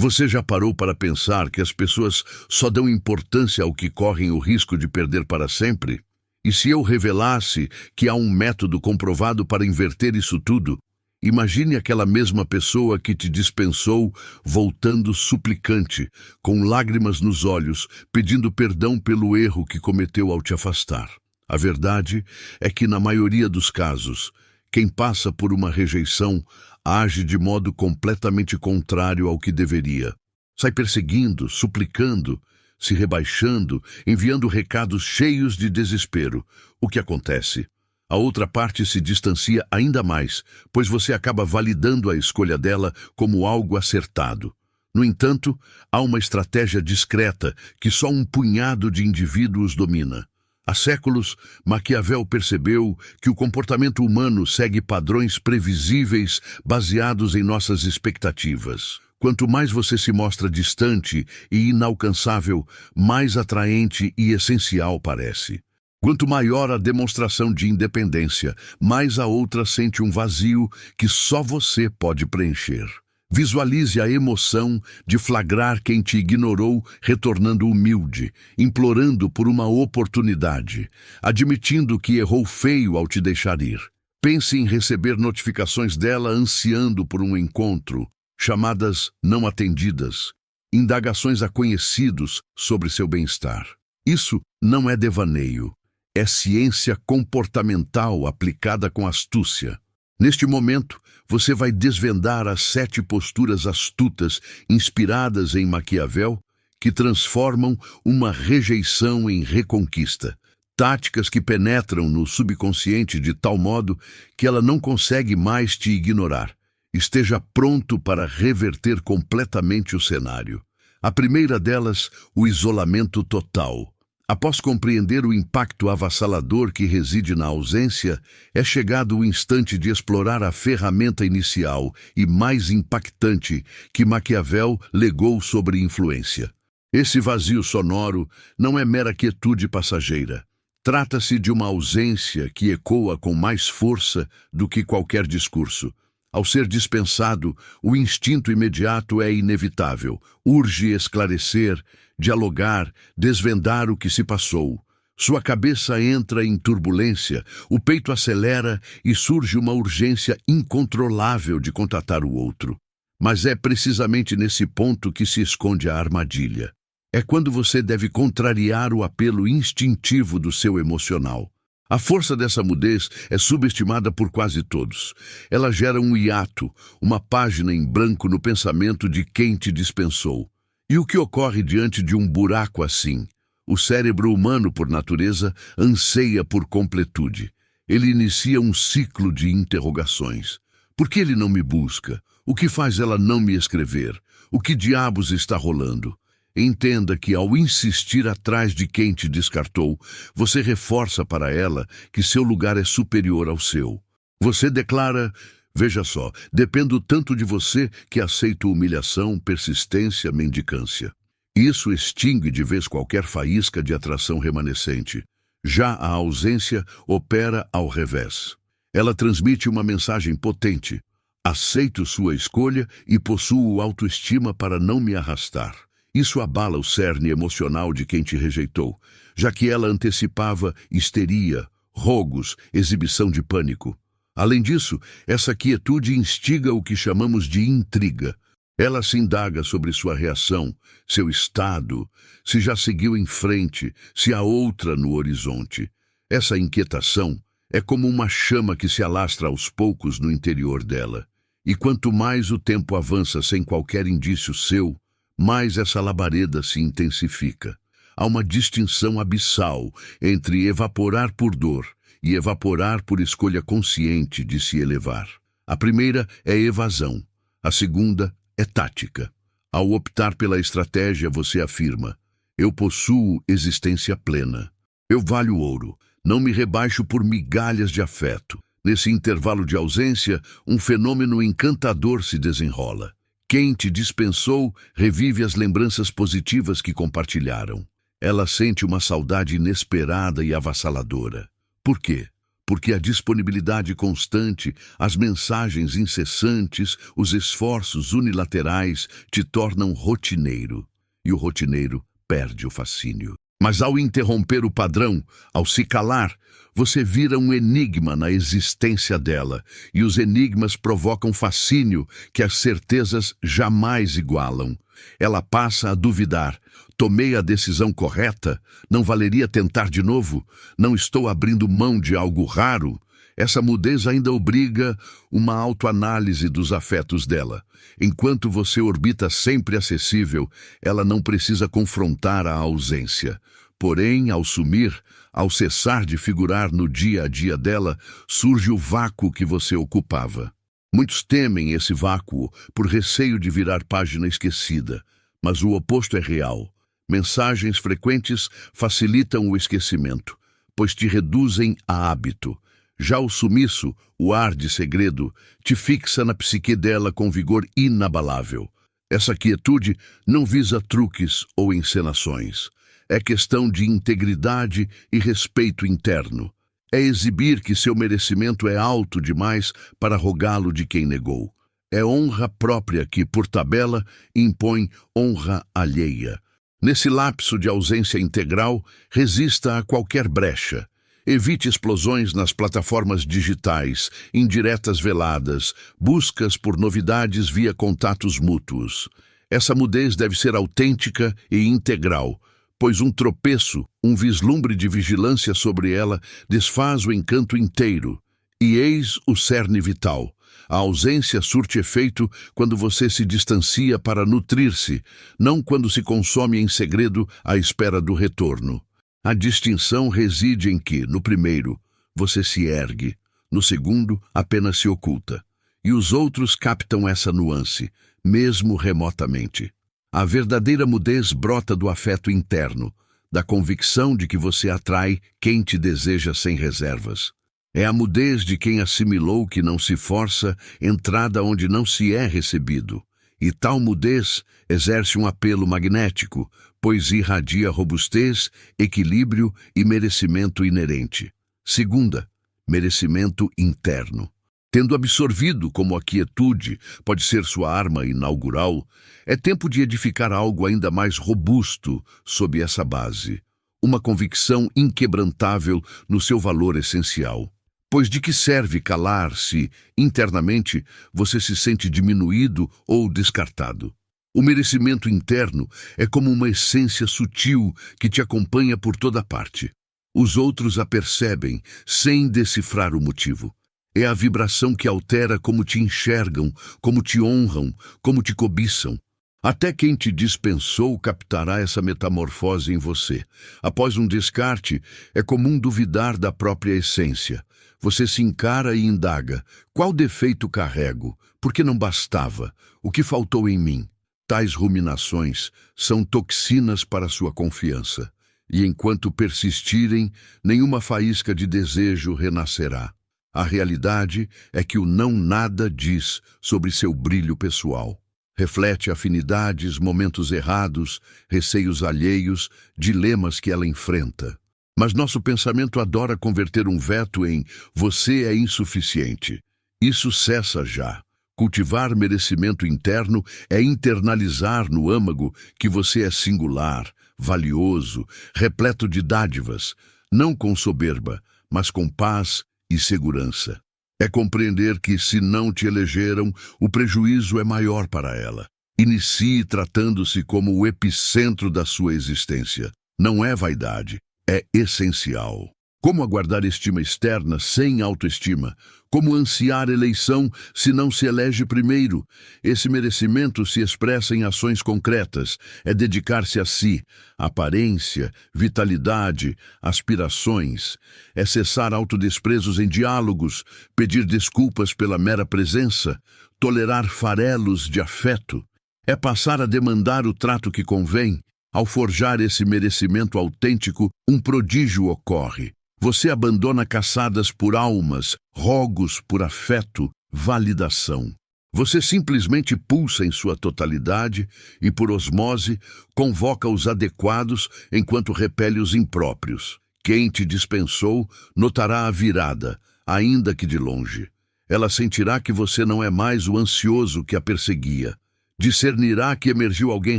Você já parou para pensar que as pessoas só dão importância ao que correm o risco de perder para sempre? E se eu revelasse que há um método comprovado para inverter isso tudo? Imagine aquela mesma pessoa que te dispensou voltando suplicante, com lágrimas nos olhos, pedindo perdão pelo erro que cometeu ao te afastar. A verdade é que, na maioria dos casos, quem passa por uma rejeição age de modo completamente contrário ao que deveria. Sai perseguindo, suplicando, se rebaixando, enviando recados cheios de desespero. O que acontece? A outra parte se distancia ainda mais, pois você acaba validando a escolha dela como algo acertado. No entanto, há uma estratégia discreta que só um punhado de indivíduos domina. Há séculos, Maquiavel percebeu que o comportamento humano segue padrões previsíveis baseados em nossas expectativas. Quanto mais você se mostra distante e inalcançável, mais atraente e essencial parece. Quanto maior a demonstração de independência, mais a outra sente um vazio que só você pode preencher. Visualize a emoção de flagrar quem te ignorou, retornando humilde, implorando por uma oportunidade, admitindo que errou feio ao te deixar ir. Pense em receber notificações dela ansiando por um encontro, chamadas não atendidas, indagações a conhecidos sobre seu bem-estar. Isso não é devaneio, é ciência comportamental aplicada com astúcia. Neste momento, você vai desvendar as 7 posturas astutas inspiradas em Maquiavel que transformam uma rejeição em reconquista. Táticas que penetram no subconsciente de tal modo que ela não consegue mais te ignorar. Esteja pronto para reverter completamente o cenário. A primeira delas, o isolamento total. Após compreender o impacto avassalador que reside na ausência, é chegado o instante de explorar a ferramenta inicial e mais impactante que Maquiavel legou sobre influência. Esse vazio sonoro não é mera quietude passageira. Trata-se de uma ausência que ecoa com mais força do que qualquer discurso. Ao ser dispensado, o instinto imediato é inevitável. Urge esclarecer, dialogar, desvendar o que se passou. Sua cabeça entra em turbulência, o peito acelera e surge uma urgência incontrolável de contatar o outro. Mas é precisamente nesse ponto que se esconde a armadilha. É quando você deve contrariar o apelo instintivo do seu emocional. A força dessa mudez é subestimada por quase todos. Ela gera um hiato, uma página em branco no pensamento de quem te dispensou. E o que ocorre diante de um buraco assim? O cérebro humano, por natureza, anseia por completude. Ele inicia um ciclo de interrogações. Por que ele não me busca? O que faz ela não me escrever? O que diabos está rolando? Entenda que, ao insistir atrás de quem te descartou, você reforça para ela que seu lugar é superior ao seu. Você declara: veja só, dependo tanto de você que aceito humilhação, persistência, mendicância. Isso extingue de vez qualquer faísca de atração remanescente. Já a ausência opera ao revés. Ela transmite uma mensagem potente: aceito sua escolha e possuo autoestima para não me arrastar. Isso abala o cerne emocional de quem te rejeitou, já que ela antecipava histeria, rogos, exibição de pânico. Além disso, essa quietude instiga o que chamamos de intriga. Ela se indaga sobre sua reação, seu estado, se já seguiu em frente, se há outra no horizonte. Essa inquietação é como uma chama que se alastra aos poucos no interior dela. E quanto mais o tempo avança sem qualquer indício seu, mais essa labareda se intensifica. Há uma distinção abissal entre evaporar por dor e evaporar por escolha consciente de se elevar. A primeira é evasão, a segunda é tática. Ao optar pela estratégia, você afirma: eu possuo existência plena. Eu valho ouro, não me rebaixo por migalhas de afeto. Nesse intervalo de ausência, um fenômeno encantador se desenrola. Quem te dispensou revive as lembranças positivas que compartilharam. Ela sente uma saudade inesperada e avassaladora. Por quê? porque a disponibilidade constante, as mensagens incessantes, os esforços unilaterais te tornam rotineiro, e o rotineiro perde o fascínio. Mas ao interromper o padrão, ao se calar, você vira um enigma na existência dela, e os enigmas provocam fascínio que as certezas jamais igualam. Ela passa a duvidar. Tomei a decisão correta? Não valeria tentar de novo? Não estou abrindo mão de algo raro? Essa mudez ainda obriga uma autoanálise dos afetos dela. Enquanto você orbita sempre acessível, ela não precisa confrontar a ausência. Porém, ao sumir, ao cessar de figurar no dia a dia dela, surge o vácuo que você ocupava. Muitos temem esse vácuo por receio de virar página esquecida, mas o oposto é real. Mensagens frequentes facilitam o esquecimento, pois te reduzem a hábito. Já o sumiço, o ar de segredo, te fixa na psique dela com vigor inabalável. Essa quietude não visa truques ou encenações. É questão de integridade e respeito interno. É exibir que seu merecimento é alto demais para rogá-lo de quem negou. É honra própria que, por tabela, impõe honra alheia. Nesse lapso de ausência integral, resista a qualquer brecha. Evite explosões nas plataformas digitais, indiretas veladas, buscas por novidades via contatos mútuos. Essa mudez deve ser autêntica e integral, pois um tropeço, um vislumbre de vigilância sobre ela desfaz o encanto inteiro. E eis o cerne vital. A ausência surte efeito quando você se distancia para nutrir-se, não quando se consome em segredo à espera do retorno. A distinção reside em que, no primeiro, você se ergue, no segundo, apenas se oculta. E os outros captam essa nuance, mesmo remotamente. A verdadeira mudez brota do afeto interno, da convicção de que você atrai quem te deseja sem reservas. É a mudez de quem assimilou que não se força entrada onde não se é recebido. E tal mudez exerce um apelo magnético, pois irradia robustez, equilíbrio e merecimento inerente. Segunda, merecimento interno. Tendo absorvido como a quietude pode ser sua arma inaugural, é tempo de edificar algo ainda mais robusto sob essa base. Uma convicção inquebrantável no seu valor essencial. Pois de que serve calar se, internamente, você se sente diminuído ou descartado? O merecimento interno é como uma essência sutil que te acompanha por toda parte. Os outros a percebem, sem decifrar o motivo. É a vibração que altera como te enxergam, como te honram, como te cobiçam. Até quem te dispensou captará essa metamorfose em você. Após um descarte, é comum duvidar da própria essência. Você se encara e indaga: qual defeito carrego? Por que não bastava? O que faltou em mim? Tais ruminações são toxinas para sua confiança. E enquanto persistirem, nenhuma faísca de desejo renascerá. A realidade é que o não nada diz sobre seu brilho pessoal. Reflete afinidades, momentos errados, receios alheios, dilemas que ela enfrenta. Mas nosso pensamento adora converter um veto em "você é insuficiente". Isso cessa já. Cultivar merecimento interno é internalizar no âmago que você é singular, valioso, repleto de dádivas, não com soberba, mas com paz e segurança. É compreender que, se não te elegeram, o prejuízo é maior para ela. Inicie tratando-se como o epicentro da sua existência. Não é vaidade, é essencial. Como aguardar estima externa sem autoestima? Como ansiar eleição se não se elege primeiro? Esse merecimento se expressa em ações concretas. É dedicar-se a si, aparência, vitalidade, aspirações. É cessar autodesprezos em diálogos, pedir desculpas pela mera presença, tolerar farelos de afeto. É passar a demandar o trato que convém. Ao forjar esse merecimento autêntico, um prodígio ocorre. Você abandona caçadas por almas, rogos por afeto, validação. Você simplesmente pulsa em sua totalidade e, por osmose, convoca os adequados enquanto repele os impróprios. Quem te dispensou notará a virada, ainda que de longe. Ela sentirá que você não é mais o ansioso que a perseguia. Discernirá que emergiu alguém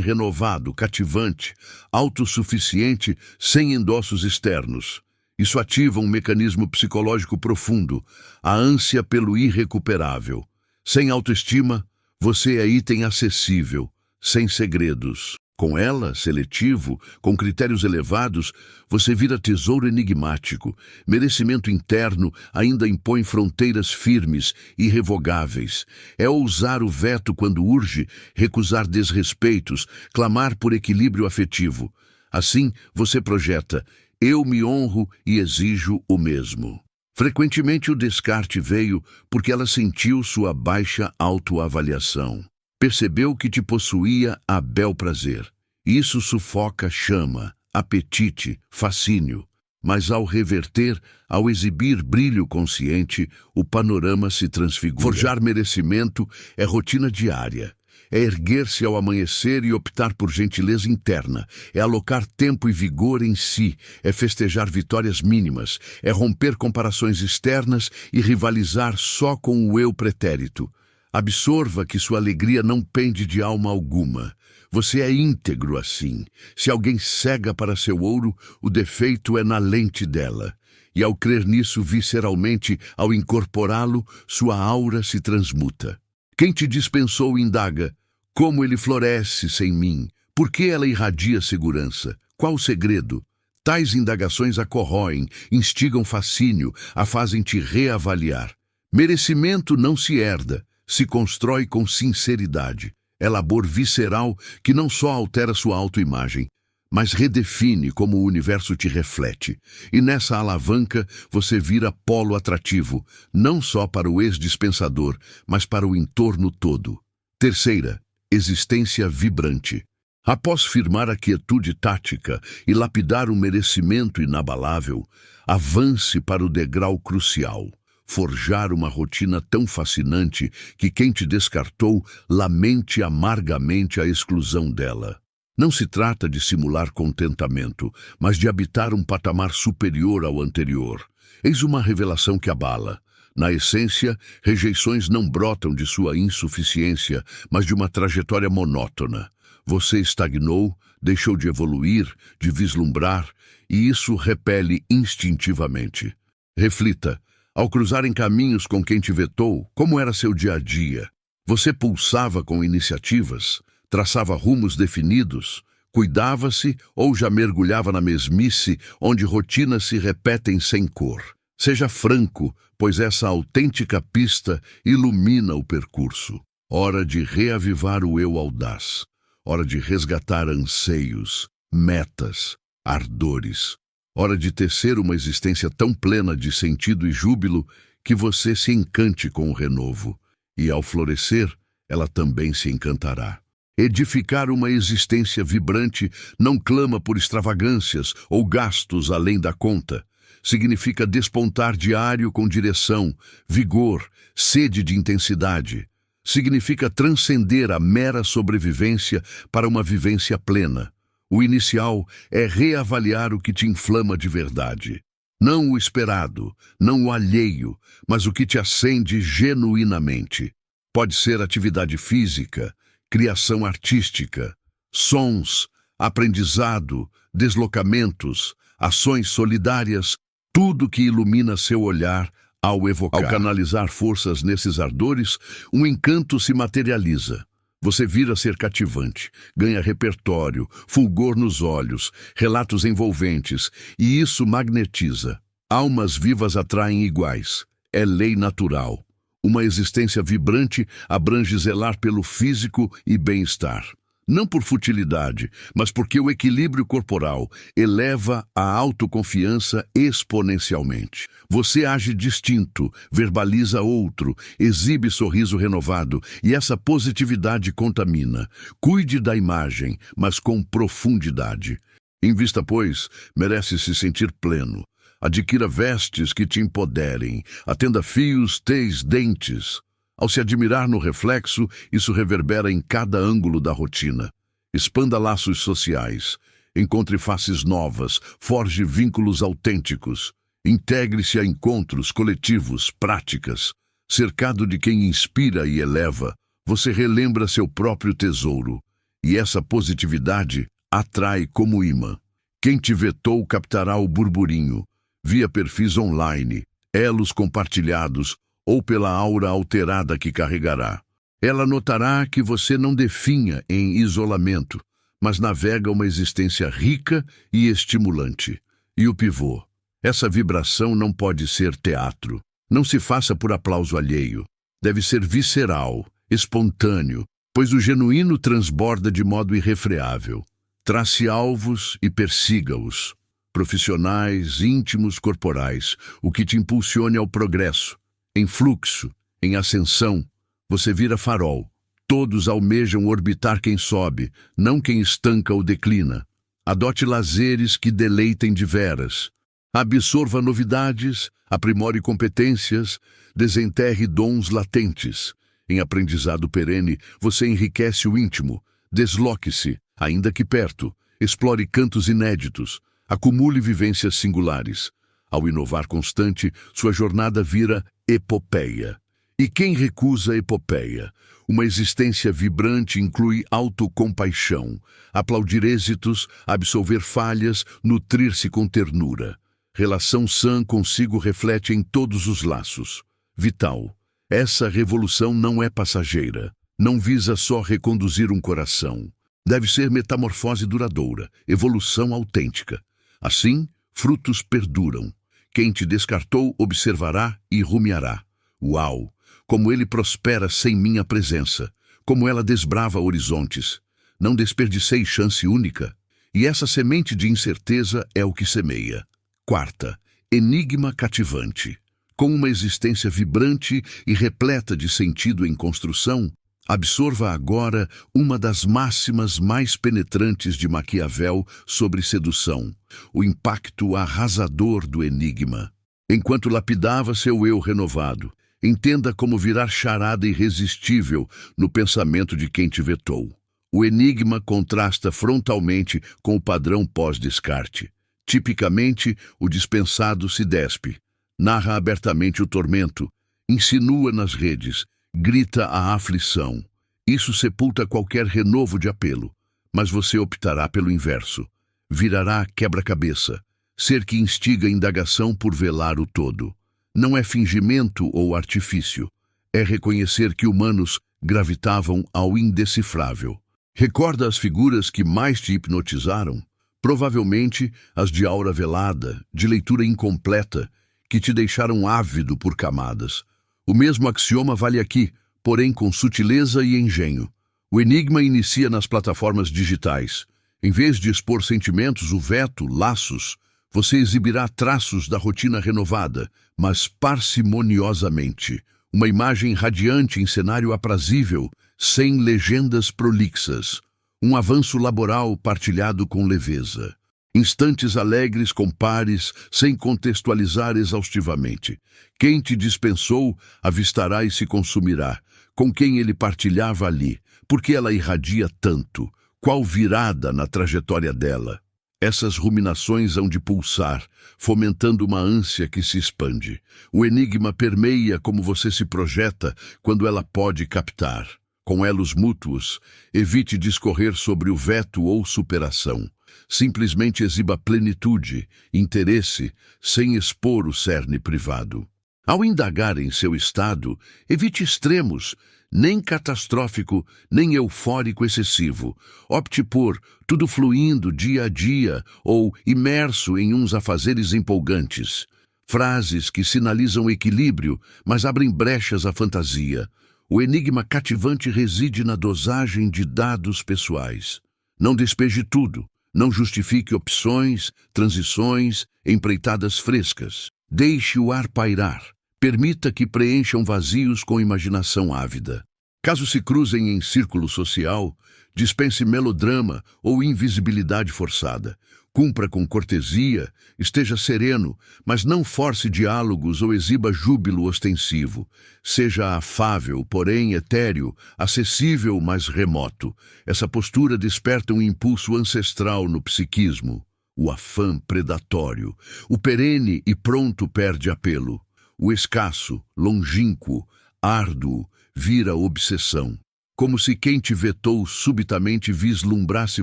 renovado, cativante, autossuficiente, sem endossos externos. Isso ativa um mecanismo psicológico profundo, a ânsia pelo irrecuperável. Sem autoestima, você é item acessível, sem segredos. Com ela, seletivo, com critérios elevados, você vira tesouro enigmático. Merecimento interno ainda impõe fronteiras firmes, irrevogáveis. É ousar o veto quando urge, recusar desrespeitos, clamar por equilíbrio afetivo. Assim, você projeta: eu me honro e exijo o mesmo. Frequentemente o descarte veio porque ela sentiu sua baixa autoavaliação. Percebeu que te possuía a bel prazer. Isso sufoca chama, apetite, fascínio. Mas ao reverter, ao exibir brilho consciente, o panorama se transfigura. Forjar merecimento é rotina diária. É erguer-se ao amanhecer e optar por gentileza interna. É alocar tempo e vigor em si. É festejar vitórias mínimas. É romper comparações externas e rivalizar só com o eu pretérito. Absorva que sua alegria não pende de alma alguma. Você é íntegro assim. Se alguém cega para seu ouro, o defeito é na lente dela. E ao crer nisso visceralmente, ao incorporá-lo, sua aura se transmuta. Quem te dispensou indaga: como ele floresce sem mim? Por que ela irradia segurança? Qual o segredo? Tais indagações a corroem, instigam fascínio, a fazem te reavaliar. Merecimento não se herda, se constrói com sinceridade. É labor visceral que não só altera sua autoimagem, mas redefine como o universo te reflete. E nessa alavanca você vira polo atrativo, não só para o ex-dispensador, mas para o entorno todo. Terceira, existência vibrante. Após firmar a quietude tática e lapidar um merecimento inabalável, avance para o degrau crucial. Forjar uma rotina tão fascinante que quem te descartou lamente amargamente a exclusão dela. Não se trata de simular contentamento, mas de habitar um patamar superior ao anterior. Eis uma revelação que abala. Na essência, rejeições não brotam de sua insuficiência, mas de uma trajetória monótona. Você estagnou, deixou de evoluir, de vislumbrar, e isso repele instintivamente. Reflita. Ao cruzarem caminhos com quem te vetou, como era seu dia a dia? Você pulsava com iniciativas, traçava rumos definidos, cuidava-se ou já mergulhava na mesmice onde rotinas se repetem sem cor? Seja franco, pois essa autêntica pista ilumina o percurso. Hora de reavivar o eu audaz. Hora de resgatar anseios, metas, ardores. Hora de tecer uma existência tão plena de sentido e júbilo que você se encante com o renovo. E ao florescer, ela também se encantará. Edificar uma existência vibrante não clama por extravagâncias ou gastos além da conta. Significa despontar diário com direção, vigor, sede de intensidade. Significa transcender a mera sobrevivência para uma vivência plena. O inicial é reavaliar o que te inflama de verdade. Não o esperado, não o alheio, mas o que te acende genuinamente. Pode ser atividade física, criação artística, sons, aprendizado, deslocamentos, ações solidárias, tudo que ilumina seu olhar ao evocar. Ao canalizar forças nesses ardores, um encanto se materializa. Você vira ser cativante, ganha repertório, fulgor nos olhos, relatos envolventes, e isso magnetiza. Almas vivas atraem iguais. É lei natural. Uma existência vibrante abrange zelar pelo físico e bem-estar. Não por futilidade, mas porque o equilíbrio corporal eleva a autoconfiança exponencialmente. Você age distinto, verbaliza outro, exibe sorriso renovado e essa positividade contamina. Cuide da imagem, mas com profundidade. Invista, pois, merece se sentir pleno. Adquira vestes que te empoderem, atenda fios, teis, dentes. Ao se admirar no reflexo, isso reverbera em cada ângulo da rotina. Expanda laços sociais, encontre faces novas, forje vínculos autênticos. Integre-se a encontros coletivos, práticas. Cercado de quem inspira e eleva, você relembra seu próprio tesouro. E essa positividade atrai como imã. Quem te vetou captará o burburinho, via perfis online, elos compartilhados ou pela aura alterada que carregará. Ela notará que você não definha em isolamento, mas navega uma existência rica e estimulante. E o pivô. Essa vibração não pode ser teatro. Não se faça por aplauso alheio. Deve ser visceral, espontâneo, pois o genuíno transborda de modo irrefreável. Trace alvos e persiga-os. Profissionais, íntimos, corporais, o que te impulsione ao progresso. Em fluxo, em ascensão, você vira farol. Todos almejam orbitar quem sobe, não quem estanca ou declina. Adote lazeres que deleitem de veras. Absorva novidades, aprimore competências, desenterre dons latentes. Em aprendizado perene, você enriquece o íntimo. Desloque-se, ainda que perto. Explore cantos inéditos. Acumule vivências singulares. Ao inovar constante, sua jornada vira epopeia. E quem recusa a epopeia? Uma existência vibrante inclui autocompaixão, aplaudir êxitos, absolver falhas, nutrir-se com ternura. Relação sã consigo reflete em todos os laços. Vital. Essa revolução não é passageira. Não visa só reconduzir um coração. Deve ser metamorfose duradoura, evolução autêntica. Assim, frutos perduram. Quem te descartou observará e rumiará. Uau! Como ele prospera sem minha presença. Como ela desbrava horizontes. Não desperdicei chance única. E essa semente de incerteza é o que semeia. Quarta, enigma cativante. Com uma existência vibrante e repleta de sentido em construção, absorva agora uma das máximas mais penetrantes de Maquiavel sobre sedução, o impacto arrasador do enigma. Enquanto lapidava seu eu renovado, entenda como virar charada irresistível no pensamento de quem te vetou. O enigma contrasta frontalmente com o padrão pós-descarte. Tipicamente, o dispensado se despe, narra abertamente o tormento, insinua nas redes, grita a aflição. Isso sepulta qualquer renovo de apelo, mas você optará pelo inverso. Virará quebra-cabeça, ser que instiga a indagação por velar o todo. Não é fingimento ou artifício, é reconhecer que humanos gravitavam ao indecifrável. Recorda as figuras que mais te hipnotizaram? Provavelmente as de aura velada, de leitura incompleta, que te deixaram ávido por camadas. O mesmo axioma vale aqui, porém com sutileza e engenho. O enigma inicia nas plataformas digitais. Em vez de expor sentimentos, o veto, laços, você exibirá traços da rotina renovada, mas parcimoniosamente. Uma imagem radiante em cenário aprazível, sem legendas prolixas. Um avanço laboral partilhado com leveza. Instantes alegres com pares, sem contextualizar exaustivamente. Quem te dispensou, avistará e se consumirá. Com quem ele partilhava ali, porque ela irradia tanto. Qual virada na trajetória dela? Essas ruminações hão de pulsar, fomentando uma ânsia que se expande. O enigma permeia como você se projeta quando ela pode captar. Com elos mútuos, evite discorrer sobre o veto ou superação. Simplesmente exiba plenitude, interesse, sem expor o cerne privado. Ao indagar em seu estado, evite extremos, nem catastrófico, nem eufórico excessivo. Opte por tudo fluindo dia a dia ou imerso em uns afazeres empolgantes. Frases que sinalizam equilíbrio, mas abrem brechas à fantasia. O enigma cativante reside na dosagem de dados pessoais. Não despeje tudo. Não justifique opções, transições, empreitadas frescas. Deixe o ar pairar. Permita que preencham vazios com imaginação ávida. Caso se cruzem em círculo social, dispense melodrama ou invisibilidade forçada. Cumpra com cortesia, esteja sereno, mas não force diálogos ou exiba júbilo ostensivo. Seja afável, porém etéreo, acessível, mas remoto. Essa postura desperta um impulso ancestral no psiquismo. o afã predatório. O perene e pronto perde apelo. O escasso, longínquo, árduo, vira obsessão. Como se quem te vetou subitamente vislumbrasse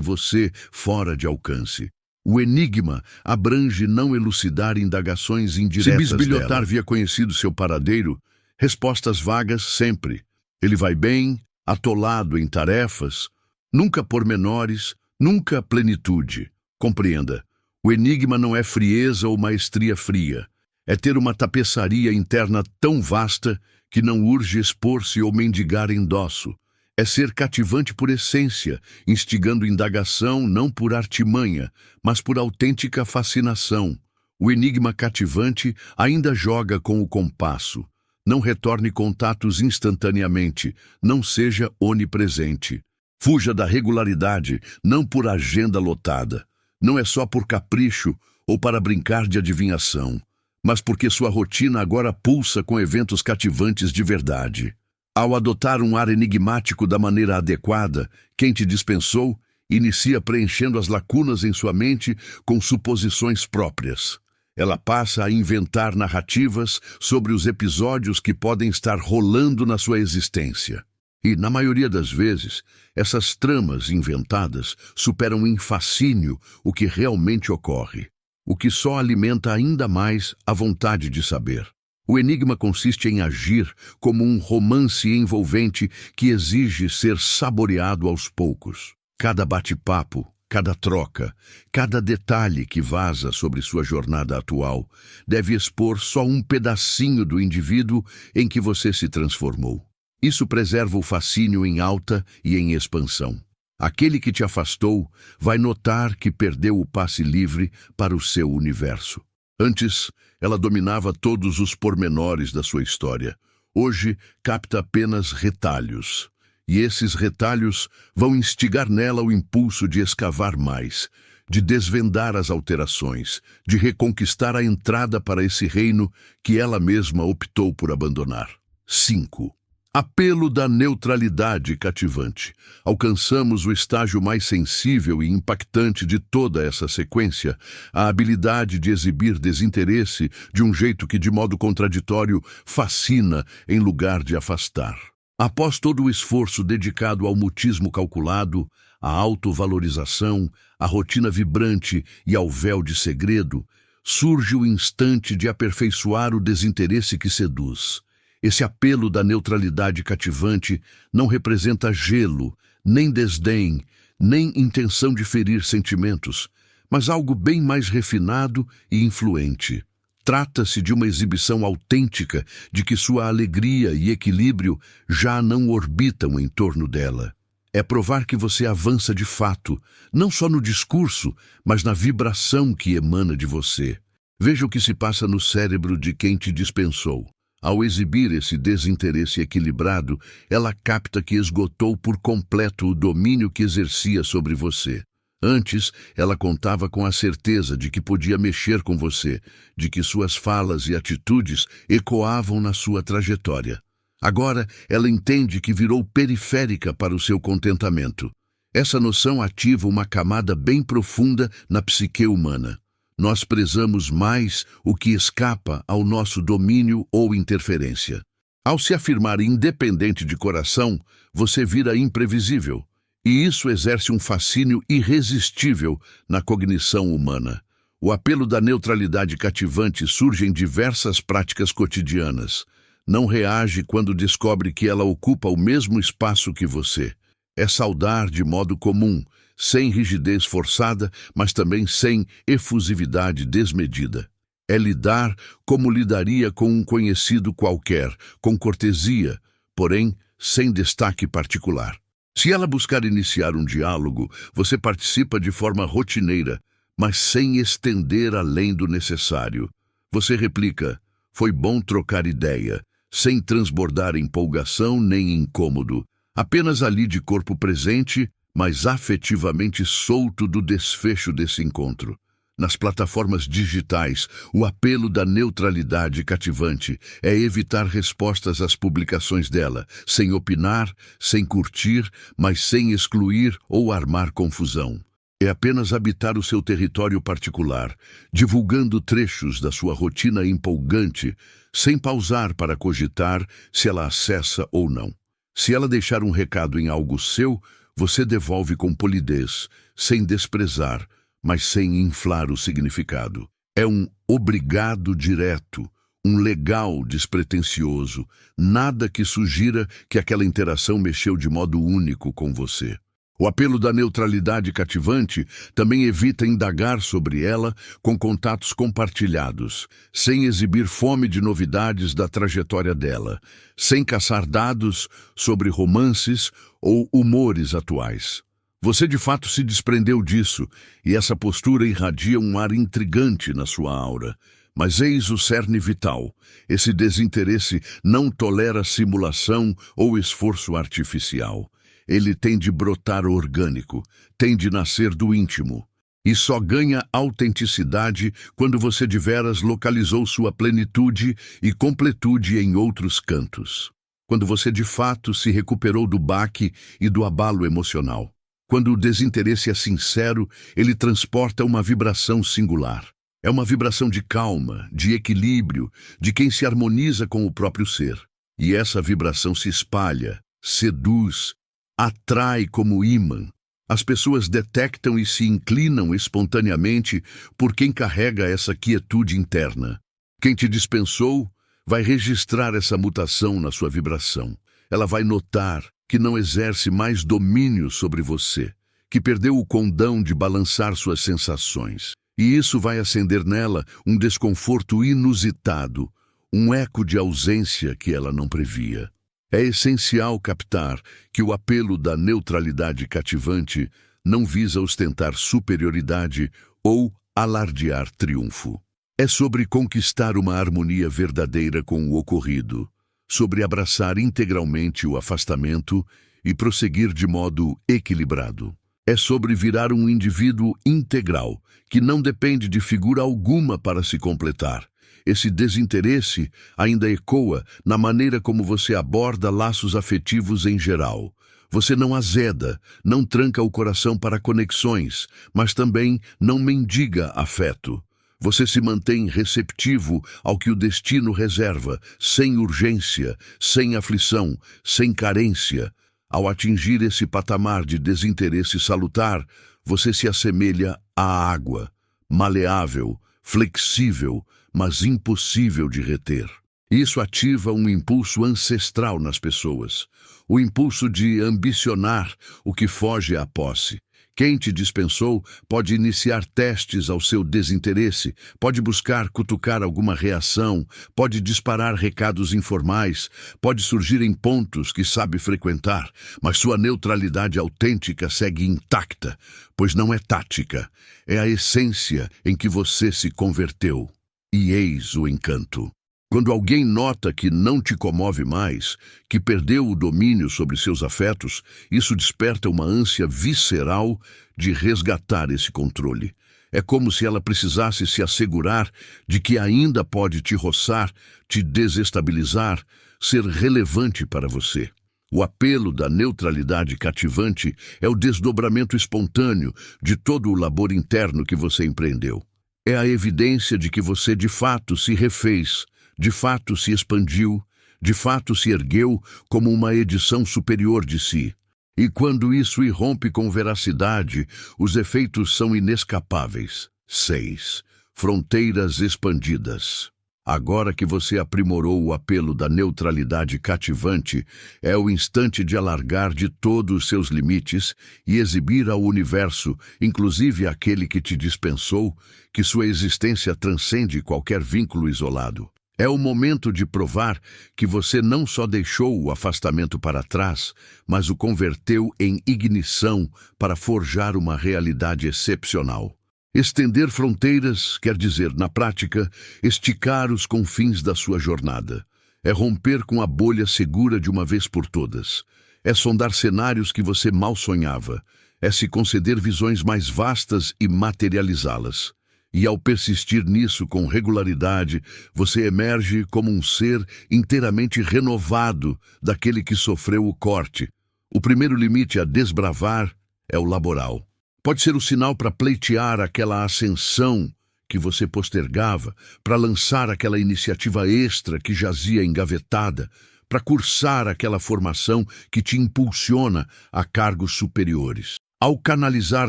você fora de alcance. O enigma abrange não elucidar indagações indiretas Se bisbilhotar dela. Havia conhecido seu paradeiro, respostas vagas sempre. Ele vai bem, atolado em tarefas, nunca pormenores, nunca plenitude. Compreenda, o enigma não é frieza ou maestria fria. É ter uma tapeçaria interna tão vasta que não urge expor-se ou mendigar endosso. É ser cativante por essência, instigando indagação não por artimanha, mas por autêntica fascinação. O enigma cativante ainda joga com o compasso. Não retorne contatos instantaneamente, não seja onipresente. Fuja da regularidade, não por agenda lotada. Não é só por capricho ou para brincar de adivinhação, mas porque sua rotina agora pulsa com eventos cativantes de verdade. Ao adotar um ar enigmático da maneira adequada, quem te dispensou inicia preenchendo as lacunas em sua mente com suposições próprias. Ela passa a inventar narrativas sobre os episódios que podem estar rolando na sua existência. E, na maioria das vezes, essas tramas inventadas superam em fascínio o que realmente ocorre, o que só alimenta ainda mais a vontade de saber. O enigma consiste em agir como um romance envolvente que exige ser saboreado aos poucos. Cada bate-papo, cada troca, cada detalhe que vaza sobre sua jornada atual deve expor só um pedacinho do indivíduo em que você se transformou. Isso preserva o fascínio em alta e em expansão. Aquele que te afastou vai notar que perdeu o passe livre para o seu universo. Antes, ela dominava todos os pormenores da sua história. Hoje, capta apenas retalhos. E esses retalhos vão instigar nela o impulso de escavar mais, de desvendar as alterações, de reconquistar a entrada para esse reino que ela mesma optou por abandonar. 5. Apelo da neutralidade cativante. Alcançamos o estágio mais sensível e impactante de toda essa sequência, a habilidade de exibir desinteresse de um jeito que, de modo contraditório, fascina em lugar de afastar. Após todo o esforço dedicado ao mutismo calculado, à autovalorização, à rotina vibrante e ao véu de segredo, surge o instante de aperfeiçoar o desinteresse que seduz. Esse apelo da neutralidade cativante não representa gelo, nem desdém, nem intenção de ferir sentimentos, mas algo bem mais refinado e influente. Trata-se de uma exibição autêntica de que sua alegria e equilíbrio já não orbitam em torno dela. É provar que você avança de fato, não só no discurso, mas na vibração que emana de você. Veja o que se passa no cérebro de quem te dispensou. Ao exibir esse desinteresse equilibrado, ela capta que esgotou por completo o domínio que exercia sobre você. Antes, ela contava com a certeza de que podia mexer com você, de que suas falas e atitudes ecoavam na sua trajetória. Agora, ela entende que virou periférica para o seu contentamento. Essa noção ativa uma camada bem profunda na psique humana. Nós prezamos mais o que escapa ao nosso domínio ou interferência. Ao se afirmar independente de coração, você vira imprevisível, e isso exerce um fascínio irresistível na cognição humana. O apelo da neutralidade cativante surge em diversas práticas cotidianas. Não reage quando descobre que ela ocupa o mesmo espaço que você. É saudar de modo comum, sem rigidez forçada, mas também sem efusividade desmedida. É lidar como lidaria com um conhecido qualquer, com cortesia, porém sem destaque particular. Se ela buscar iniciar um diálogo, você participa de forma rotineira, mas sem estender além do necessário. Você replica, foi bom trocar ideia, sem transbordar empolgação nem incômodo, apenas ali de corpo presente, mas afetivamente solto do desfecho desse encontro. Nas plataformas digitais, o apelo da neutralidade cativante é evitar respostas às publicações dela, sem opinar, sem curtir, mas sem excluir ou armar confusão. É apenas habitar o seu território particular, divulgando trechos da sua rotina empolgante, sem pausar para cogitar se ela acessa ou não. Se ela deixar um recado em algo seu, você devolve com polidez, sem desprezar, mas sem inflar o significado. É um obrigado direto, um legal despretensioso, nada que sugira que aquela interação mexeu de modo único com você. O apelo da neutralidade cativante também evita indagar sobre ela com contatos compartilhados, sem exibir fome de novidades da trajetória dela, sem caçar dados sobre romances ou humores atuais. Você de fato se desprendeu disso, e essa postura irradia um ar intrigante na sua aura. Mas eis o cerne vital. Esse desinteresse não tolera simulação ou esforço artificial. Ele tem de brotar orgânico, tem de nascer do íntimo. E só ganha autenticidade quando você de veras localizou sua plenitude e completude em outros cantos. Quando você de fato se recuperou do baque e do abalo emocional. Quando o desinteresse é sincero, ele transporta uma vibração singular. É uma vibração de calma, de equilíbrio, de quem se harmoniza com o próprio ser. E essa vibração se espalha, seduz, atrai como ímã. As pessoas detectam e se inclinam espontaneamente por quem carrega essa quietude interna. Quem te dispensou vai registrar essa mutação na sua vibração. Ela vai notar que não exerce mais domínio sobre você, que perdeu o condão de balançar suas sensações. E isso vai acender nela um desconforto inusitado, um eco de ausência que ela não previa. É essencial captar que o apelo da neutralidade cativante não visa ostentar superioridade ou alardear triunfo. É sobre conquistar uma harmonia verdadeira com o ocorrido, sobre abraçar integralmente o afastamento e prosseguir de modo equilibrado. É sobre virar um indivíduo integral, que não depende de figura alguma para se completar. Esse desinteresse ainda ecoa na maneira como você aborda laços afetivos em geral. Você não azeda, não tranca o coração para conexões, mas também não mendiga afeto. Você se mantém receptivo ao que o destino reserva, sem urgência, sem aflição, sem carência. Ao atingir esse patamar de desinteresse salutar, você se assemelha à água, maleável, flexível, mas impossível de reter. Isso ativa um impulso ancestral nas pessoas, o impulso de ambicionar o que foge à posse. Quem te dispensou pode iniciar testes ao seu desinteresse, pode buscar cutucar alguma reação, pode disparar recados informais, pode surgir em pontos que sabe frequentar, mas sua neutralidade autêntica segue intacta, pois não é tática, é a essência em que você se converteu. E eis o encanto. Quando alguém nota que não te comove mais, que perdeu o domínio sobre seus afetos, isso desperta uma ânsia visceral de resgatar esse controle. É como se ela precisasse se assegurar de que ainda pode te roçar, te desestabilizar, ser relevante para você. O apelo da neutralidade cativante é o desdobramento espontâneo de todo o labor interno que você empreendeu. É a evidência de que você de fato se refez, de fato se expandiu, de fato se ergueu como uma edição superior de si. E quando isso irrompe com veracidade, os efeitos são inescapáveis. 6. Fronteiras expandidas. Agora que você aprimorou o apelo da neutralidade cativante, é o instante de alargar de todo os seus limites e exibir ao universo, inclusive àquele que te dispensou, que sua existência transcende qualquer vínculo isolado. É o momento de provar que você não só deixou o afastamento para trás, mas o converteu em ignição para forjar uma realidade excepcional. Estender fronteiras quer dizer, na prática, esticar os confins da sua jornada. É romper com a bolha segura de uma vez por todas. É sondar cenários que você mal sonhava. É se conceder visões mais vastas e materializá-las. E ao persistir nisso com regularidade, você emerge como um ser inteiramente renovado daquele que sofreu o corte. O primeiro limite a desbravar é o laboral. Pode ser o sinal para pleitear aquela ascensão que você postergava, para lançar aquela iniciativa extra que jazia engavetada, para cursar aquela formação que te impulsiona a cargos superiores. Ao canalizar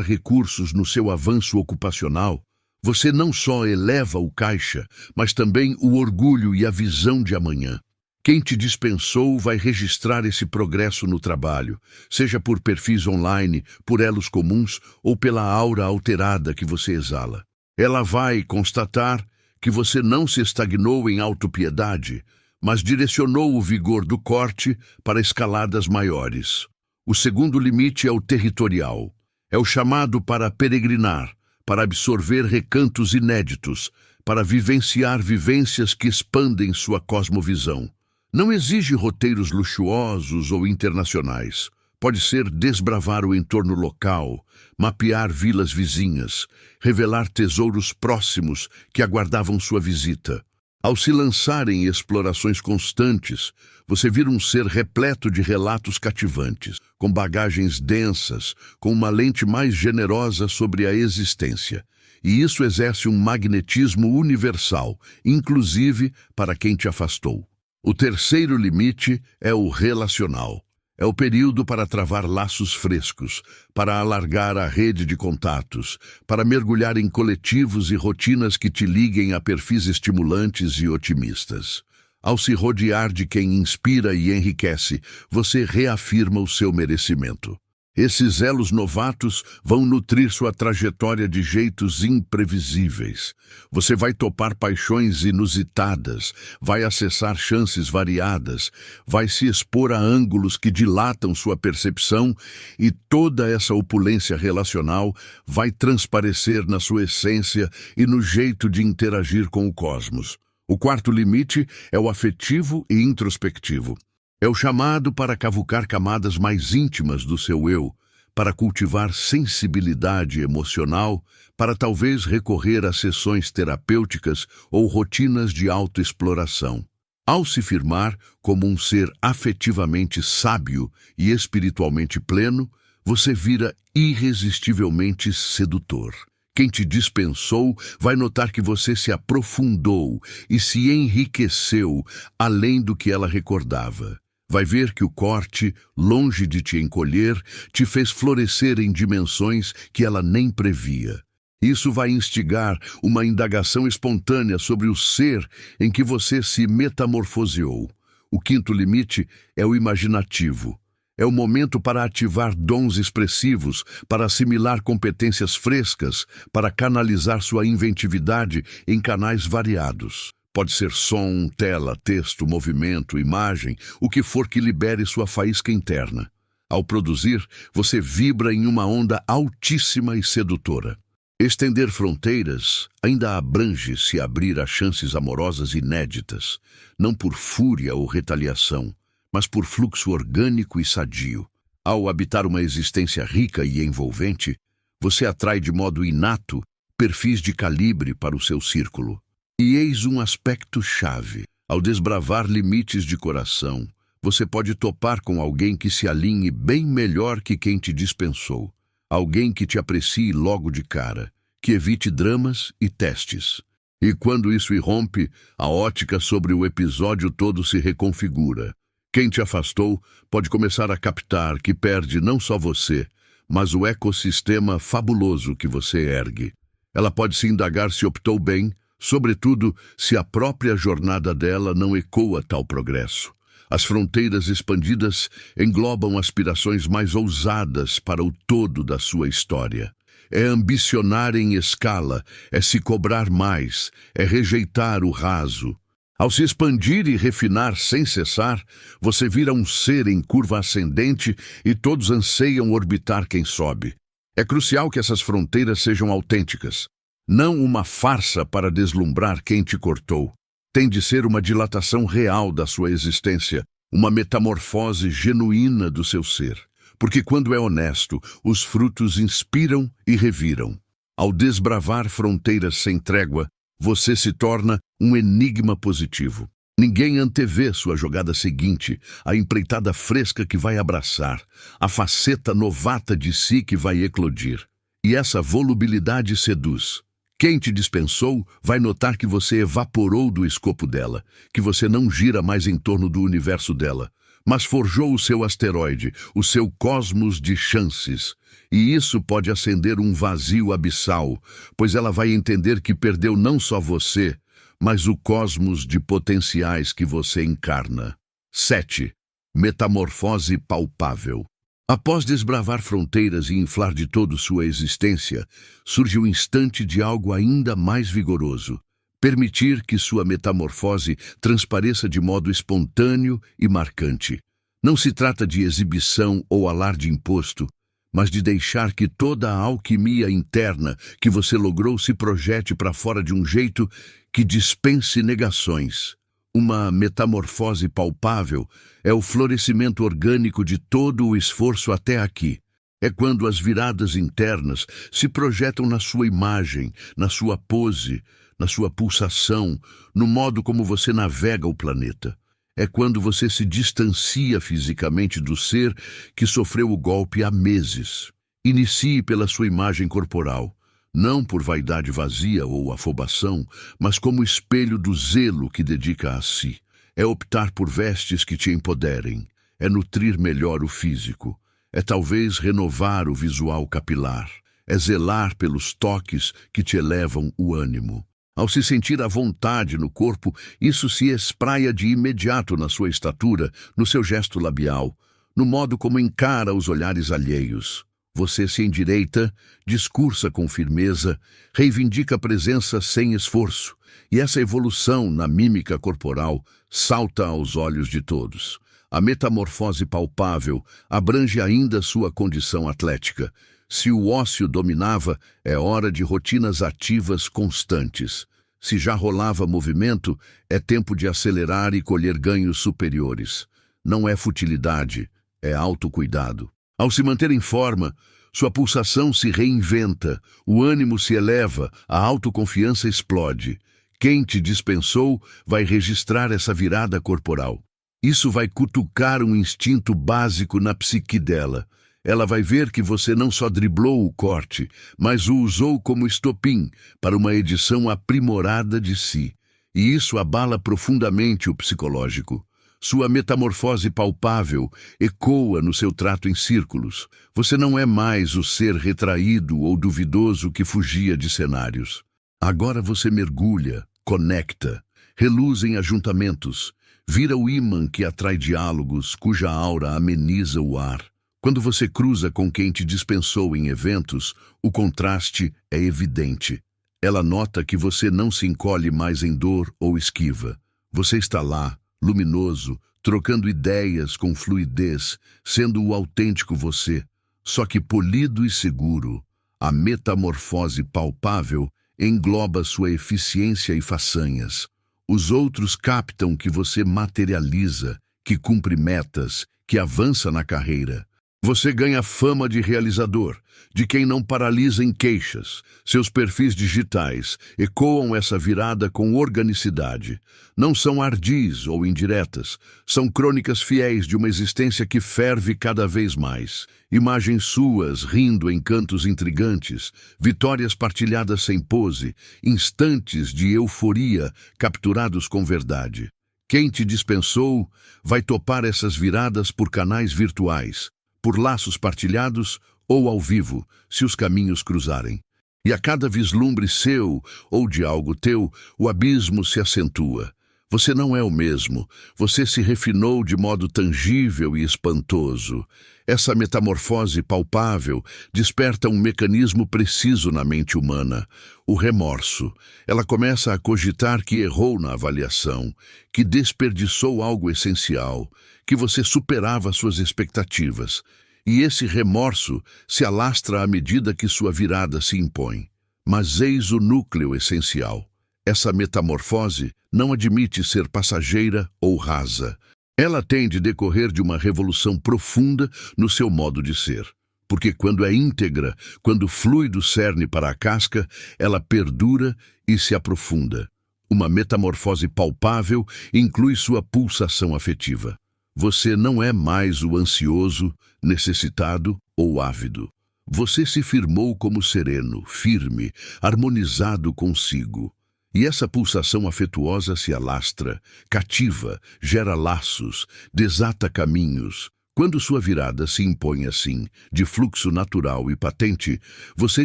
recursos no seu avanço ocupacional, você não só eleva o caixa, mas também o orgulho e a visão de amanhã. Quem te dispensou vai registrar esse progresso no trabalho, seja por perfis online, por elos comuns ou pela aura alterada que você exala. Ela vai constatar que você não se estagnou em autopiedade, mas direcionou o vigor do corte para escaladas maiores. O segundo limite é o territorial. É o chamado para peregrinar, para absorver recantos inéditos, para vivenciar vivências que expandem sua cosmovisão. Não exige roteiros luxuosos ou internacionais. Pode ser desbravar o entorno local, mapear vilas vizinhas, revelar tesouros próximos que aguardavam sua visita. Ao se lançar em explorações constantes, você vira um ser repleto de relatos cativantes, com bagagens densas, com uma lente mais generosa sobre a existência. E isso exerce um magnetismo universal, inclusive para quem te afastou. O terceiro limite é o relacional. É o período para travar laços frescos, para alargar a rede de contatos, para mergulhar em coletivos e rotinas que te liguem a perfis estimulantes e otimistas. Ao se rodear de quem inspira e enriquece, você reafirma o seu merecimento. Esses elos novatos vão nutrir sua trajetória de jeitos imprevisíveis. Você vai topar paixões inusitadas, vai acessar chances variadas, vai se expor a ângulos que dilatam sua percepção e toda essa opulência relacional vai transparecer na sua essência e no jeito de interagir com o cosmos. O quarto limite é o afetivo e introspectivo. É o chamado para cavucar camadas mais íntimas do seu eu, para cultivar sensibilidade emocional, para talvez recorrer a sessões terapêuticas ou rotinas de autoexploração. Ao se firmar como um ser afetivamente sábio e espiritualmente pleno, você vira irresistivelmente sedutor. Quem te dispensou vai notar que você se aprofundou e se enriqueceu além do que ela recordava. Vai ver que o corte, longe de te encolher, te fez florescer em dimensões que ela nem previa. Isso vai instigar uma indagação espontânea sobre o ser em que você se metamorfoseou. O quinto limite é o imaginativo. É o momento para ativar dons expressivos, para assimilar competências frescas, para canalizar sua inventividade em canais variados. Pode ser som, tela, texto, movimento, imagem, o que for que libere sua faísca interna. Ao produzir, você vibra em uma onda altíssima e sedutora. Estender fronteiras ainda abrange se abrir a chances amorosas inéditas, não por fúria ou retaliação, mas por fluxo orgânico e sadio. Ao habitar uma existência rica e envolvente, você atrai de modo inato perfis de calibre para o seu círculo. E eis um aspecto-chave. Ao desbravar limites de coração, você pode topar com alguém que se alinhe bem melhor que quem te dispensou. Alguém que te aprecie logo de cara, que evite dramas e testes. E quando isso irrompe, a ótica sobre o episódio todo se reconfigura. Quem te afastou pode começar a captar que perde não só você, mas o ecossistema fabuloso que você ergue. Ela pode se indagar se optou bem, sobretudo se a própria jornada dela não ecoa tal progresso. As fronteiras expandidas englobam aspirações mais ousadas para o todo da sua história. É ambicionar em escala, é se cobrar mais, é rejeitar o raso. Ao se expandir e refinar sem cessar, você vira um ser em curva ascendente e todos anseiam orbitar quem sobe. É crucial que essas fronteiras sejam autênticas. Não uma farsa para deslumbrar quem te cortou. Tem de ser uma dilatação real da sua existência, uma metamorfose genuína do seu ser. Porque quando é honesto, os frutos inspiram e reviram. Ao desbravar fronteiras sem trégua, você se torna um enigma positivo. Ninguém antevê sua jogada seguinte, a empreitada fresca que vai abraçar, a faceta novata de si que vai eclodir. E essa volubilidade seduz. Quem te dispensou vai notar que você evaporou do escopo dela, que você não gira mais em torno do universo dela, mas forjou o seu asteroide, o seu cosmos de chances. E isso pode acender um vazio abissal, pois ela vai entender que perdeu não só você, mas o cosmos de potenciais que você encarna. 7. Metamorfose palpável. Após desbravar fronteiras e inflar de todo sua existência, surge o instante de algo ainda mais vigoroso. Permitir que sua metamorfose transpareça de modo espontâneo e marcante. Não se trata de exibição ou alarde imposto, mas de deixar que toda a alquimia interna que você logrou se projete para fora de um jeito que dispense negações. Uma metamorfose palpável é o florescimento orgânico de todo o esforço até aqui. É quando as viradas internas se projetam na sua imagem, na sua pose, na sua pulsação, no modo como você navega o planeta. É quando você se distancia fisicamente do ser que sofreu o golpe há meses. Inicie pela sua imagem corporal. Não por vaidade vazia ou afobação, mas como espelho do zelo que dedica a si. É optar por vestes que te empoderem. É nutrir melhor o físico. É talvez renovar o visual capilar. É zelar pelos toques que te elevam o ânimo. Ao se sentir à vontade no corpo, isso se espraia de imediato na sua estatura, no seu gesto labial, no modo como encara os olhares alheios. Você se endireita, discursa com firmeza, reivindica a presença sem esforço, e essa evolução na mímica corporal salta aos olhos de todos. A metamorfose palpável abrange ainda sua condição atlética. Se o ócio dominava, é hora de rotinas ativas constantes. Se já rolava movimento, é tempo de acelerar e colher ganhos superiores. Não é futilidade, é autocuidado. Ao se manter em forma, sua pulsação se reinventa, o ânimo se eleva, a autoconfiança explode. Quem te dispensou vai registrar essa virada corporal. Isso vai cutucar um instinto básico na psique dela. Ela vai ver que você não só driblou o corte, mas o usou como estopim para uma edição aprimorada de si. E isso abala profundamente o psicológico. Sua metamorfose palpável ecoa no seu trato em círculos. Você não é mais o ser retraído ou duvidoso que fugia de cenários. Agora você mergulha, conecta, reluz em ajuntamentos, vira o ímã que atrai diálogos cuja aura ameniza o ar. Quando você cruza com quem te dispensou em eventos, o contraste é evidente. Ela nota que você não se encolhe mais em dor ou esquiva. Você está lá, luminoso, trocando ideias com fluidez, sendo o autêntico você, só que polido e seguro. A metamorfose palpável engloba sua eficiência e façanhas. Os outros captam que você materializa, que cumpre metas, que avança na carreira. Você ganha fama de realizador, de quem não paralisa em queixas. Seus perfis digitais ecoam essa virada com organicidade. Não são ardis ou indiretas, são crônicas fiéis de uma existência que ferve cada vez mais. Imagens suas rindo em cantos intrigantes, vitórias partilhadas sem pose, instantes de euforia capturados com verdade. Quem te dispensou vai topar essas viradas por canais virtuais, por laços partilhados ou ao vivo, se os caminhos cruzarem. E a cada vislumbre seu ou de algo teu, o abismo se acentua. Você não é o mesmo, você se refinou de modo tangível e espantoso. Essa metamorfose palpável desperta um mecanismo preciso na mente humana, o remorso. Ela começa a cogitar que errou na avaliação, que desperdiçou algo essencial, que você superava suas expectativas. E esse remorso se alastra à medida que sua virada se impõe. Mas eis o núcleo essencial. Essa metamorfose não admite ser passageira ou rasa. Ela tem de decorrer de uma revolução profunda no seu modo de ser. Porque quando é íntegra, quando flui do cerne para a casca, ela perdura e se aprofunda. Uma metamorfose palpável inclui sua pulsação afetiva. Você não é mais o ansioso, necessitado ou ávido. Você se firmou como sereno, firme, harmonizado consigo. E essa pulsação afetuosa se alastra, cativa, gera laços, desata caminhos. Quando sua virada se impõe assim, de fluxo natural e patente, você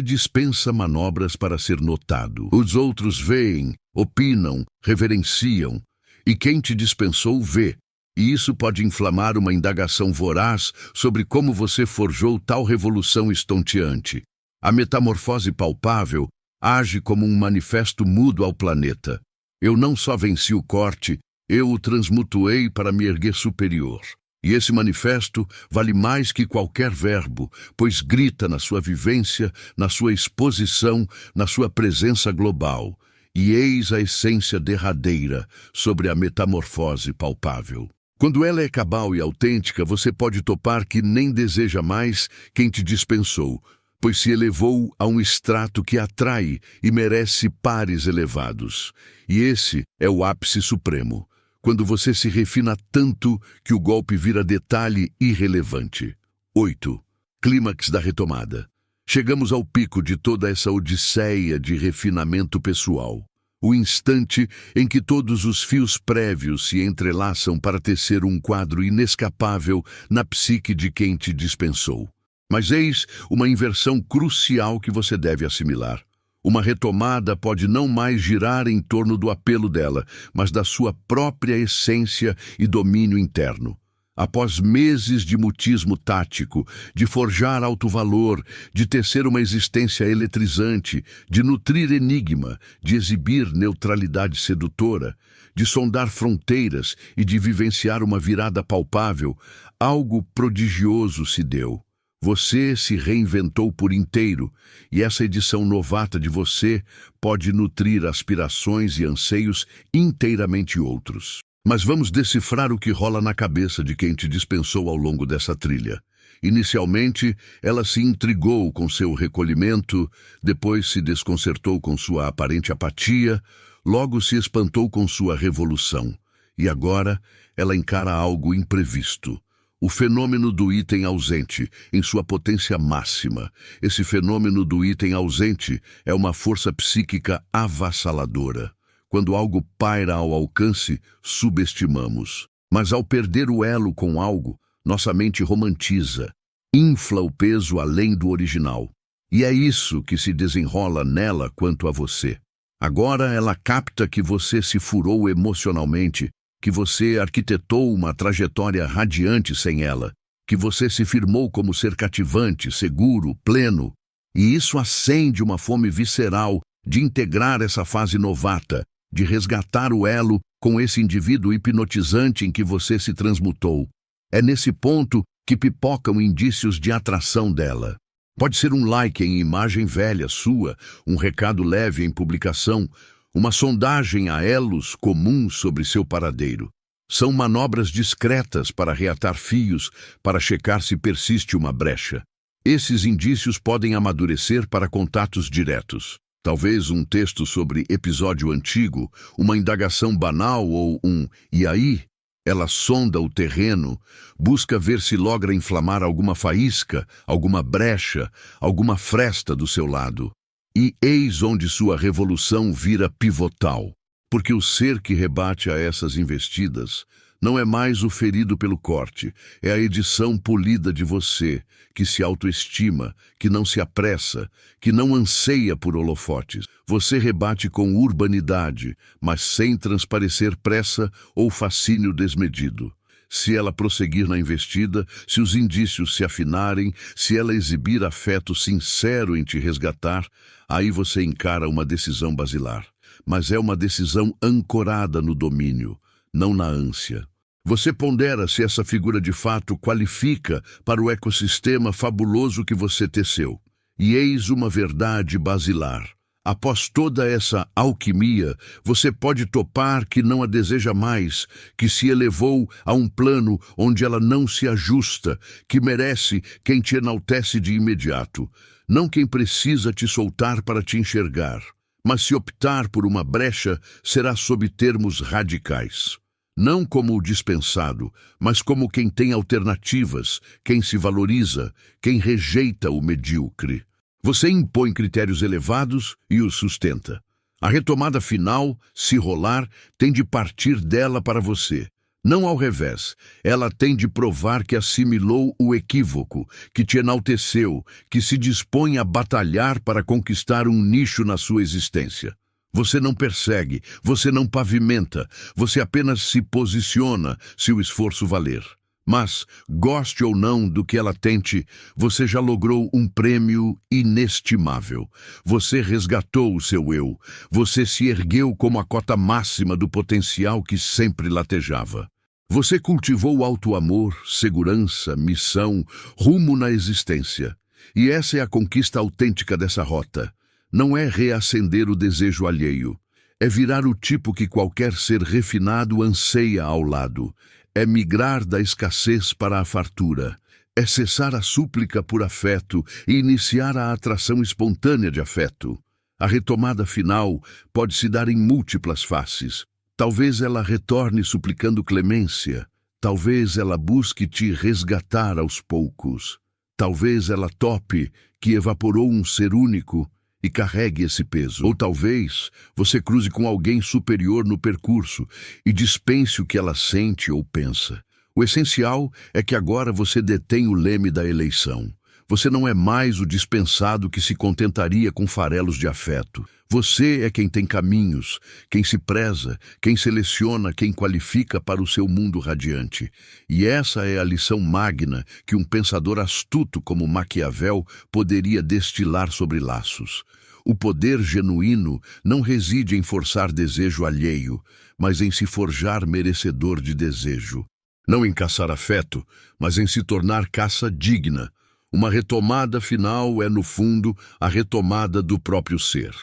dispensa manobras para ser notado. Os outros veem, opinam, reverenciam. E quem te dispensou vê. E isso pode inflamar uma indagação voraz sobre como você forjou tal revolução estonteante. A metamorfose palpável age como um manifesto mudo ao planeta. Eu não só venci o corte, eu o transmutuei para me erguer superior. E esse manifesto vale mais que qualquer verbo, pois grita na sua vivência, na sua exposição, na sua presença global. E eis a essência derradeira sobre a metamorfose palpável. Quando ela é cabal e autêntica, você pode topar que nem deseja mais quem te dispensou, pois se elevou a um estrato que atrai e merece pares elevados. E esse é o ápice supremo, quando você se refina tanto que o golpe vira detalhe irrelevante. 8. Clímax da retomada. Chegamos ao pico de toda essa odisseia de refinamento pessoal. O instante em que todos os fios prévios se entrelaçam para tecer um quadro inescapável na psique de quem te dispensou. Mas eis uma inversão crucial que você deve assimilar. Uma retomada pode não mais girar em torno do apelo dela, mas da sua própria essência e domínio interno. Após meses de mutismo tático, de forjar alto valor, de tecer uma existência eletrizante, de nutrir enigma, de exibir neutralidade sedutora, de sondar fronteiras e de vivenciar uma virada palpável, algo prodigioso se deu. Você se reinventou por inteiro, e essa edição novata de você pode nutrir aspirações e anseios inteiramente outros. Mas vamos decifrar o que rola na cabeça de quem te dispensou ao longo dessa trilha. Inicialmente, ela se intrigou com seu recolhimento, depois se desconcertou com sua aparente apatia, logo se espantou com sua revolução. E agora, ela encara algo imprevisto. O fenômeno do item ausente, em sua potência máxima. Esse fenômeno do item ausente é uma força psíquica avassaladora. Quando algo paira ao alcance, subestimamos. Mas ao perder o elo com algo, nossa mente romantiza, infla o peso além do original. E é isso que se desenrola nela quanto a você. Agora ela capta que você se furou emocionalmente, que você arquitetou uma trajetória radiante sem ela, que você se firmou como ser cativante, seguro, pleno. E isso acende uma fome visceral de integrar essa fase novata, de resgatar o elo com esse indivíduo hipnotizante em que você se transmutou. É nesse ponto que pipocam indícios de atração dela. Pode ser um like em imagem velha sua, um recado leve em publicação, uma sondagem a elos comuns sobre seu paradeiro. São manobras discretas para reatar fios, para checar se persiste uma brecha. Esses indícios podem amadurecer para contatos diretos. Talvez um texto sobre episódio antigo, uma indagação banal ou um "e aí?". Ela sonda o terreno, busca ver se logra inflamar alguma faísca, alguma brecha, alguma fresta do seu lado. E eis onde sua revolução vira pivotal, porque o ser que rebate a essas investidas não é mais o ferido pelo corte, é a edição polida de você, que se autoestima, que não se apressa, que não anseia por holofotes. Você rebate com urbanidade, mas sem transparecer pressa ou fascínio desmedido. Se ela prosseguir na investida, se os indícios se afinarem, se ela exibir afeto sincero em te resgatar, aí você encara uma decisão basilar. Mas é uma decisão ancorada no domínio, não na ânsia. Você pondera se essa figura de fato qualifica para o ecossistema fabuloso que você teceu. E eis uma verdade basilar. Após toda essa alquimia, você pode topar que não a deseja mais, que se elevou a um plano onde ela não se ajusta, que merece quem te enaltece de imediato, não quem precisa te soltar para te enxergar. Mas se optar por uma brecha, será sob termos radicais. não como o dispensado, mas como quem tem alternativas, quem se valoriza, quem rejeita o medíocre. Você impõe critérios elevados e os sustenta. A retomada final, se rolar, tem de partir dela para você. Não ao revés, ela tem de provar que assimilou o equívoco, que te enalteceu, que se dispõe a batalhar para conquistar um nicho na sua existência. Você não persegue, você não pavimenta, você apenas se posiciona se o esforço valer. Mas, goste ou não do que ela tente, você já logrou um prêmio inestimável. Você resgatou o seu eu. Você se ergueu como a cota máxima do potencial que sempre latejava. Você cultivou auto-amor, segurança, missão, rumo na existência. E essa é a conquista autêntica dessa rota. Não é reacender o desejo alheio. É virar o tipo que qualquer ser refinado anseia ao lado. É migrar da escassez para a fartura. É cessar a súplica por afeto e iniciar a atração espontânea de afeto. A retomada final pode se dar em múltiplas faces. Talvez ela retorne suplicando clemência. Talvez ela busque te resgatar aos poucos. Talvez ela tope que evaporou um ser único e carregue esse peso. Ou talvez você cruze com alguém superior no percurso e dispense o que ela sente ou pensa. O essencial é que agora você detém o leme da eleição. Você não é mais o dispensado que se contentaria com farelos de afeto. Você é quem tem caminhos, quem se preza, quem seleciona, quem qualifica para o seu mundo radiante. E essa é a lição magna que um pensador astuto como Maquiavel poderia destilar sobre laços. O poder genuíno não reside em forçar desejo alheio, mas em se forjar merecedor de desejo. Não em caçar afeto, mas em se tornar caça digna. Uma retomada final é, no fundo, a retomada do próprio ser.